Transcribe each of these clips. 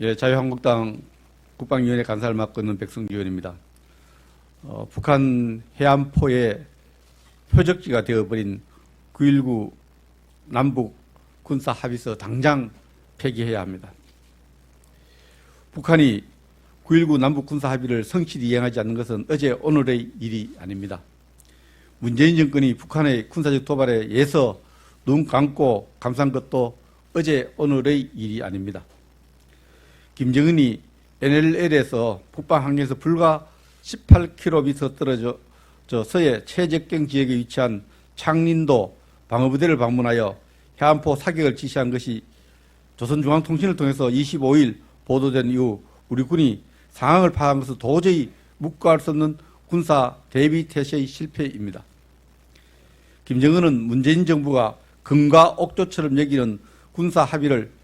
예, 자유한국당 국방위원회 간사를 맡고 있는 백승주 의원입니다. 북한 해안포의 표적지가 되어버린 9.19 남북 군사 합의서 당장 폐기해야 합니다. 북한이 9.19 남북 군사 합의를 성실히 이행하지 않는 것은 어제 오늘의 일이 아닙니다. 문재인 정권이 북한의 군사적 도발에 예서 눈 감고 감싼 것도 어제 오늘의 일이 아닙니다. 김정은이 NLL에서 북방 항에서 불과 18km 떨어져 서해 최적경 지역에 위치한 창린도 방어부대를 방문하여 해안포 사격을 지시한 것이 조선중앙통신을 통해서 25일 보도된 이후 우리 군이 상황을 파악한 것은 도저히 묵과할 수 없는 군사 대비 태세의 실패입니다. 김정은은 문재인 정부가 금과 옥조처럼 여기는 군사 합의를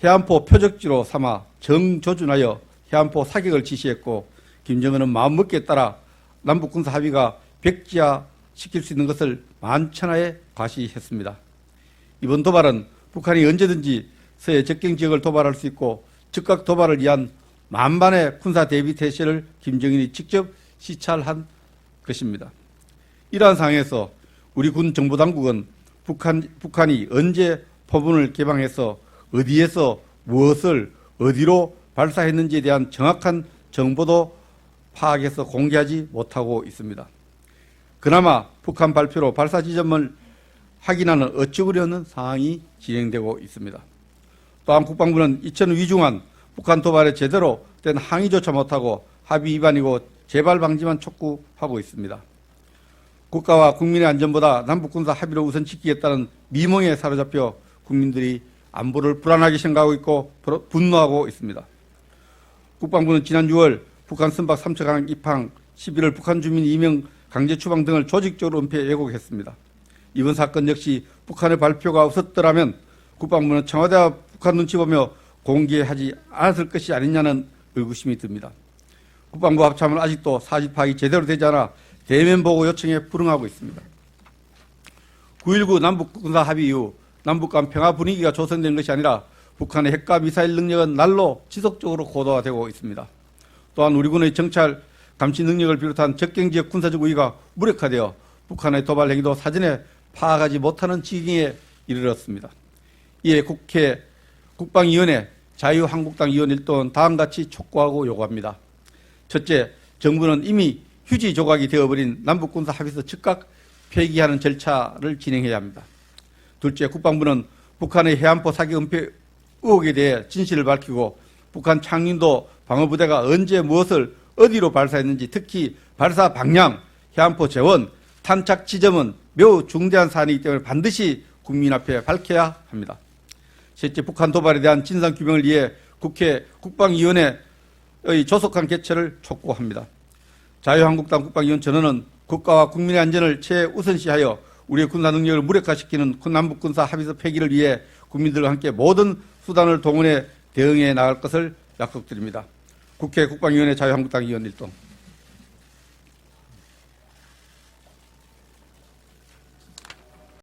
해안포 표적지로 삼아 정조준하여 해안포 사격을 지시했고, 김정은은 마음먹기에 따라 남북 군사 합의가 백지화시킬 수 있는 것을 만천하에 과시했습니다. 이번 도발은 북한이 언제든지 서해 접경 지역을 도발할 수 있고 즉각 도발을 위한 만반의 군사 대비 태세를 김정은이 직접 시찰한 것입니다. 이러한 상황에서 우리 군 정보당국은 북한이 언제 포문을 개방해서 어디에서 무엇을 어디로 발사했는지에 대한 정확한 정보도 파악해서 공개하지 못하고 있습니다. 그나마 북한 발표로 발사 지점을 확인하는 어처구니없는 상황이 진행되고 있습니다. 또한 국방부는 이천 위중한 북한 도발에 제대로 된 항의조차 못하고 합의 위반이고 재발 방지만 촉구하고 있습니다. 국가와 국민의 안전보다 남북군사 합의를 우선 지키겠다는 미몽에 사로잡혀 국민들이 안보를 불안하게 생각하고 있고 분노하고 있습니다. 국방부는 지난 6월 북한 선박 삼척항 입항, 11월 북한 주민 2명 강제 추방 등을 조직적으로 은폐 왜곡했습니다. 이번 사건 역시 북한의 발표가 없었더라면 국방부는 청와대와 북한 눈치 보며 공개하지 않았을 것이 아니냐는 의구심이 듭니다. 국방부 합참은 아직도 사실 파악이 제대로 되지 않아 대면 보고 요청에 불응하고 있습니다. 9.19 남북 군사 합의 이후 남북 간 평화 분위기가 조성된 것이 아니라 북한의 핵과 미사일 능력은 날로 지속적으로 고도화되고 있습니다. 또한 우리 군의 정찰, 감시 능력을 비롯한 접경지역 군사적 우위가 무력화되어 북한의 도발 행위도 사전에 파악하지 못하는 지경에 이르렀습니다. 이에 국회 국방위원회 자유한국당 의원 일동은 다음과 같이 촉구하고 요구합니다. 첫째, 정부는 이미 휴지 조각이 되어버린 남북군사 합의서 즉각 폐기하는 절차를 진행해야 합니다. 둘째, 국방부는 북한의 해안포 사격 은폐 의혹에 대해 진실을 밝히고 북한 창린도 방어부대가 언제 무엇을 어디로 발사했는지, 특히 발사 방향, 해안포 재원, 탄착 지점은 매우 중대한 사안이기 때문에 반드시 국민 앞에 밝혀야 합니다. 셋째, 북한 도발에 대한 진상규명을 위해 국회 국방위원회의 조속한 개최를 촉구합니다. 자유한국당 국방위원 전원은 국가와 국민의 안전을 최우선시하여 우리의 군사 능력을 무력화시키는 남북군사 합의서 폐기를 위해 국민들과 함께 모든 수단을 동원해 대응해 나갈 것을 약속드립니다. 국회 국방위원회 자유한국당 의원 일동.